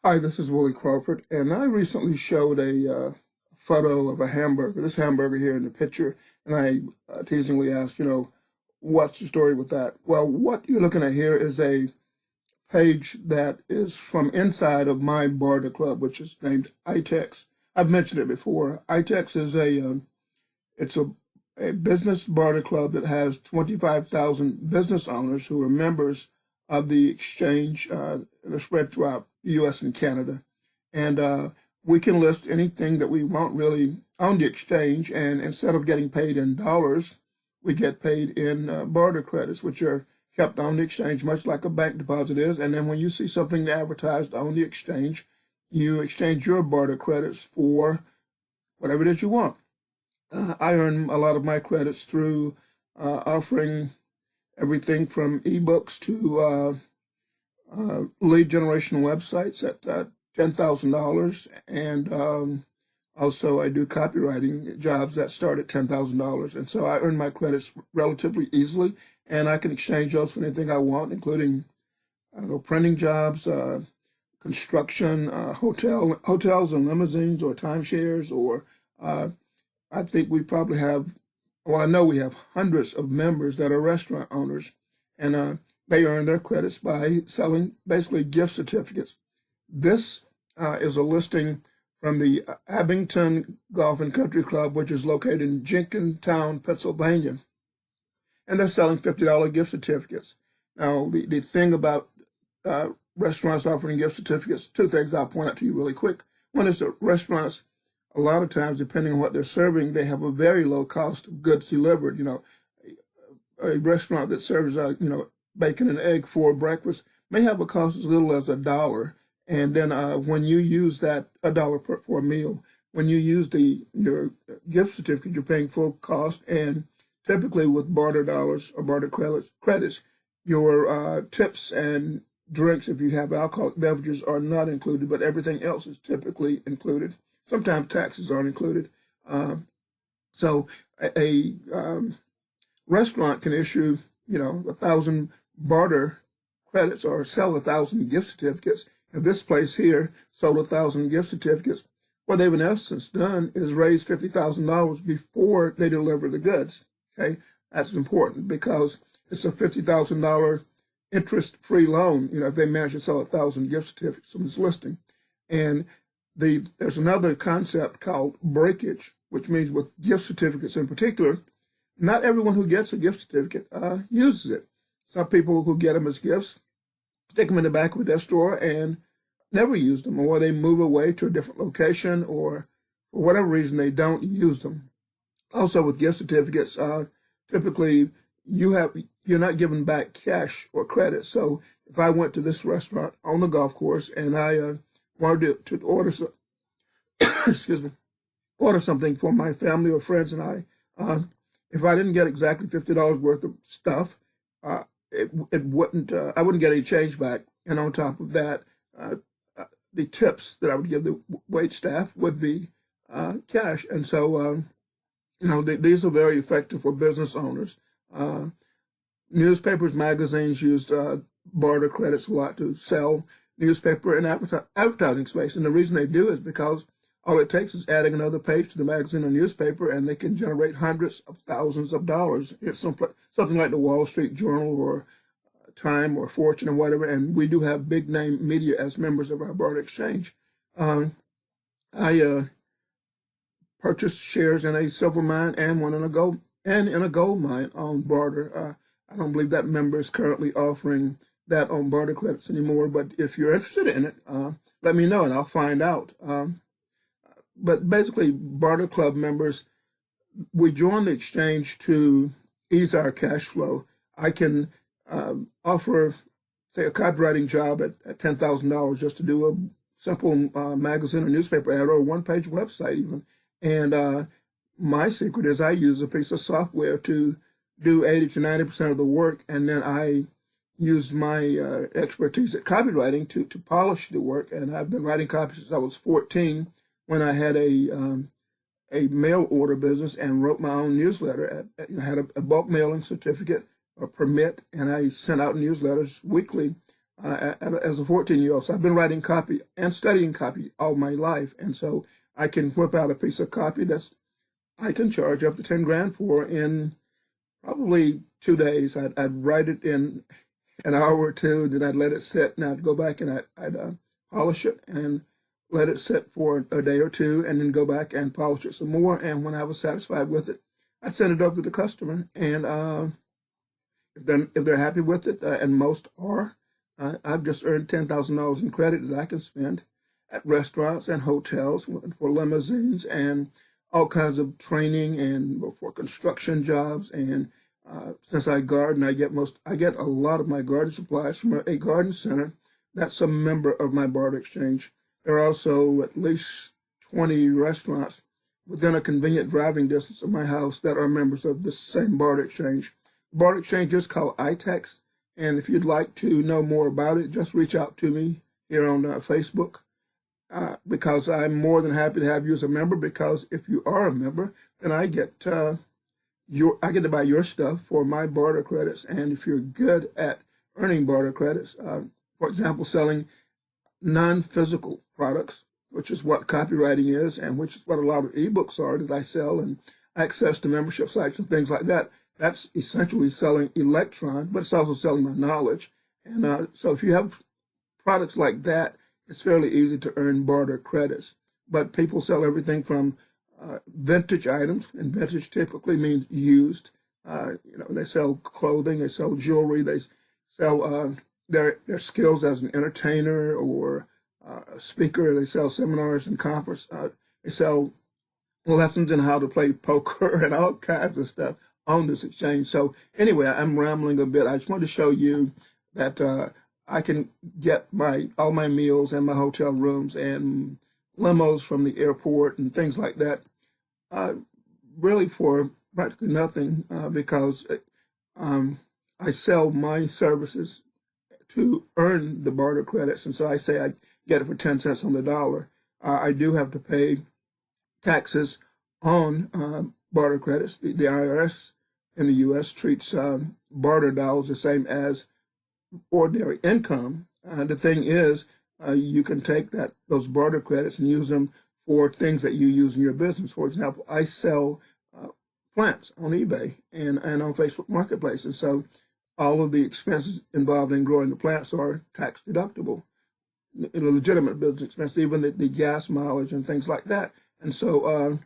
Hi, this is Willie Crawford, and I recently showed a photo of a hamburger, this hamburger here in the picture, and I teasingly asked, what's the story with that? Well, what you're looking at here is a page that is from inside of my Barter Club, which is named ITEX. I've mentioned it before. ITEX is it's a business barter club that has 25,000 business owners who are members of the exchange. They're spread throughout the U.S. and Canada. And we can list anything that we want really on the exchange. And instead of getting paid in dollars, we get paid in barter credits, which are kept on the exchange, much like a bank deposit is. And then when you see something advertised on the exchange, you exchange your barter credits for whatever it is you want. I earn a lot of my credits through offering everything from ebooks to lead generation websites at $10,000. And also, I do copywriting jobs that start at $10,000. And so I earn my credits relatively easily, and I can exchange those for anything I want, including, I don't know, printing jobs, construction, hotels and limousines or timeshares, or I think we probably have, well, I know we have hundreds of members that are restaurant owners, and they earn their credits by selling basically gift certificates. This is a listing from the Abington Golf and Country Club, which is located in Jenkintown, Pennsylvania, and they're selling $50 gift certificates. Now, the thing about restaurants offering gift certificates, two things I'll point out to you really quick. One is that restaurants, a lot of times, depending on what they're serving, they have a very low cost of goods delivered. A restaurant that serves, bacon and egg for breakfast may have a cost as little as $1. And then when you use that $1 for a meal, when you use your gift certificate, you're paying full cost. And typically with barter dollars or barter credits, your tips and drinks, if you have alcoholic beverages, are not included, but everything else is typically included. Sometimes taxes aren't included. So a restaurant can issue, 1,000 barter credits or sell 1,000 gift certificates. If this place here sold 1,000 gift certificates, what they've in essence done is raise $50,000 before they deliver the goods. Okay, that's important because it's a $50,000 interest-free loan. If they manage to sell 1,000 gift certificates from this listing, and there's another concept called breakage, which means with gift certificates in particular, not everyone who gets a gift certificate uses it. Some people who get them as gifts stick them in the back of a desk drawer and never use them, or they move away to a different location, or for whatever reason they don't use them. Also, with gift certificates, typically you're not giving back cash or credit. So if I went to this restaurant on the golf course and I wanted to order excuse me, order something for my family or friends and I, if I didn't get exactly $50 worth of stuff, it wouldn't I wouldn't get any change back. And on top of that, the tips that I would give the wait staff would be cash. And so these are very effective for business owners. Newspapers, magazines used barter credits a lot to sell newspaper and advertising space. And the reason they do is because all it takes is adding another page to the magazine or newspaper, and they can generate hundreds of thousands of dollars. It's something like the Wall Street Journal or Time or Fortune or whatever. And we do have big name media as members of our barter exchange. I purchased shares in a silver mine and one in a gold mine on barter. I don't believe that member is currently offering that on barter credits anymore. But if you're interested in it, let me know and I'll find out. But basically, Barter Club members, we join the exchange to ease our cash flow. I can offer, say, a copywriting job at $10,000 just to do a simple magazine or newspaper ad or a one-page website even. And my secret is I use a piece of software to do 80 to 90% of the work, and then I use my expertise at copywriting to polish the work. And I've been writing copy since I was 14, when I had a mail order business and wrote my own newsletter. I had a bulk mailing certificate or permit, and I sent out newsletters weekly as a 14-year-old. So I've been writing copy and studying copy all my life. And so I can whip out a piece of copy that's I can charge up to 10 grand for in probably 2 days. I'd write it in an hour or two, then I'd let it sit, and I'd go back and I'd polish it and let it sit for a day or two, and then go back and polish it some more. And when I was satisfied with it, I'd send it over to the customer. And if they're happy with it, and most are, I've just earned $10,000 in credit that I can spend at restaurants and hotels for limousines and all kinds of training and for construction jobs. And since I garden, I get a lot of my garden supplies from a garden center that's a member of my barter exchange. There are also at least 20 restaurants within a convenient driving distance of my house that are members of the same barter exchange. The barter exchange is called iTex, and if you'd like to know more about it, just reach out to me here on Facebook, because I'm more than happy to have you as a member, because if you are a member, then I get to buy your stuff for my barter credits. And if you're good at earning barter credits, for example, selling non-physical products, which is what copywriting is, and which is what a lot of ebooks are that I sell, and access to membership sites and things like that, that's essentially selling electron, but it's also selling my knowledge. And so if you have products like that, it's fairly easy to earn barter credits. But people sell everything from vintage items, and vintage typically means used. They sell clothing, they sell jewelry, they sell their skills as an entertainer or a speaker. They sell seminars and conference. They sell lessons in how to play poker and all kinds of stuff on this exchange. So anyway, I'm rambling a bit. I just wanted to show you that I can get all my meals and my hotel rooms and limos from the airport and things like that, really for practically nothing, because I sell my services to earn the barter credits. And so I say I get it for 10 cents on the dollar. I do have to pay taxes on barter credits. The IRS in the U.S. treats barter dollars the same as ordinary income. The thing is, you can take those barter credits and use them for things that you use in your business. For example, I sell plants on eBay and on Facebook Marketplace. And so all of the expenses involved in growing the plants are tax deductible, legitimate business expenses, even the gas mileage and things like that. And so,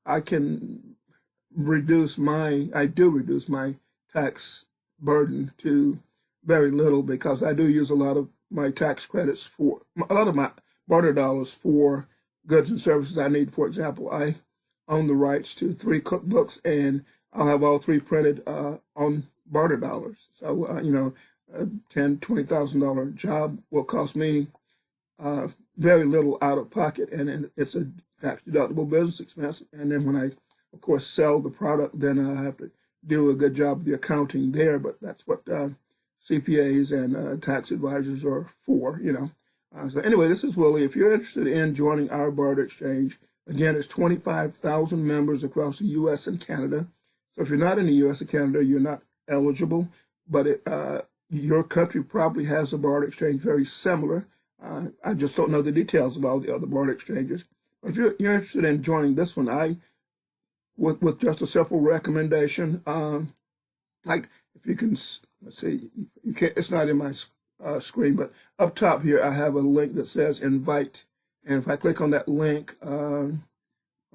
I can reduce my tax burden to very little, because I do use a lot of my tax credits for a lot of my barter dollars for goods and services I need. For example, I own the rights to 3 cookbooks, and I'll have all 3 printed on barter dollars. So, a $10,000, $20,000 job will cost me very little out of pocket, and it's a tax deductible business expense. And then when I, of course, sell the product, then I have to do a good job of the accounting there. But that's what CPAs and tax advisors are for, So anyway, this is Willie. If you're interested in joining our barter exchange, again, it's 25,000 members across the U.S. and Canada. So if you're not in the U.S. or Canada, you're not eligible, but your country probably has a barter exchange very similar. I just don't know the details of all the other barter exchanges. But if you're interested in joining this one, with just a simple recommendation, like if you can, let's see, you can't. It's not in my screen, but up top here I have a link that says invite, and if I click on that link, when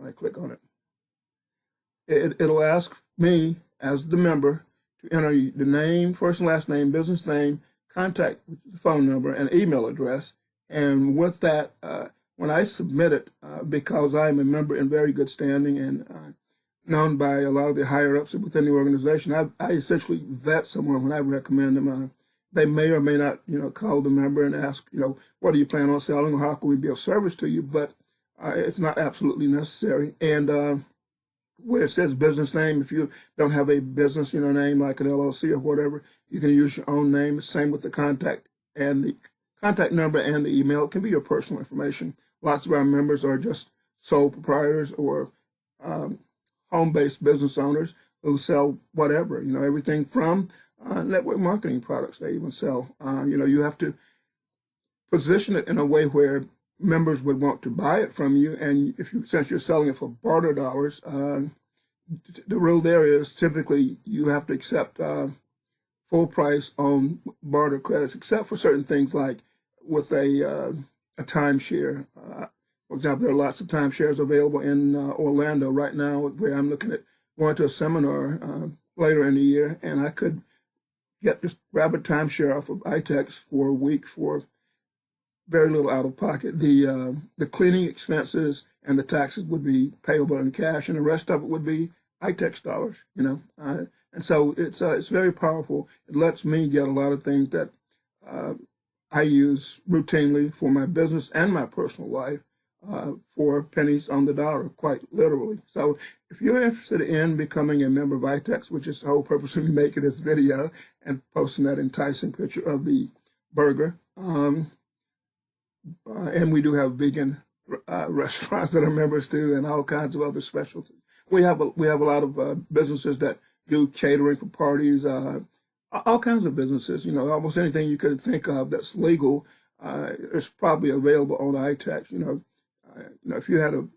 I click on it, it'll ask me as the member to enter the name, first and last name, business name, contact, which is the phone number, and email address. And with that, when I submit it, because I'm a member in very good standing and known by a lot of the higher ups within the organization, I essentially vet someone when I recommend them. They may or may not, call the member and ask, what do you plan on selling, or how can we be of service to you? But it's not absolutely necessary. And where it says business name, if you don't have a business, name like an LLC or whatever, you can use your own name. Same with the contact number and the email. It can be your personal information. Lots of our members are just sole proprietors or home-based business owners who sell whatever, everything from network marketing products they even sell. You have to position it in a way where members would want to buy it from you. And since you're selling it for barter dollars, the rule there is typically you have to accept full price on barter credits, except for certain things like with a timeshare. For example, there are lots of timeshares available in Orlando right now, where I'm looking at going to a seminar later in the year, and I could just grab a timeshare off of iTex for a week for very little out of pocket. The cleaning expenses and the taxes would be payable in cash, and the rest of it would be iTex dollars. And so it's very powerful. It lets me get a lot of things that I use routinely for my business and my personal life for pennies on the dollar, quite literally. So if you're interested in becoming a member of iTex, which is the whole purpose of me making this video and posting that enticing picture of the burger, and we do have vegan restaurants that are members too, and all kinds of other specialties. We have a lot of businesses that do catering for parties, all kinds of businesses. Almost anything you could think of that's legal is probably available on iTex. If you had a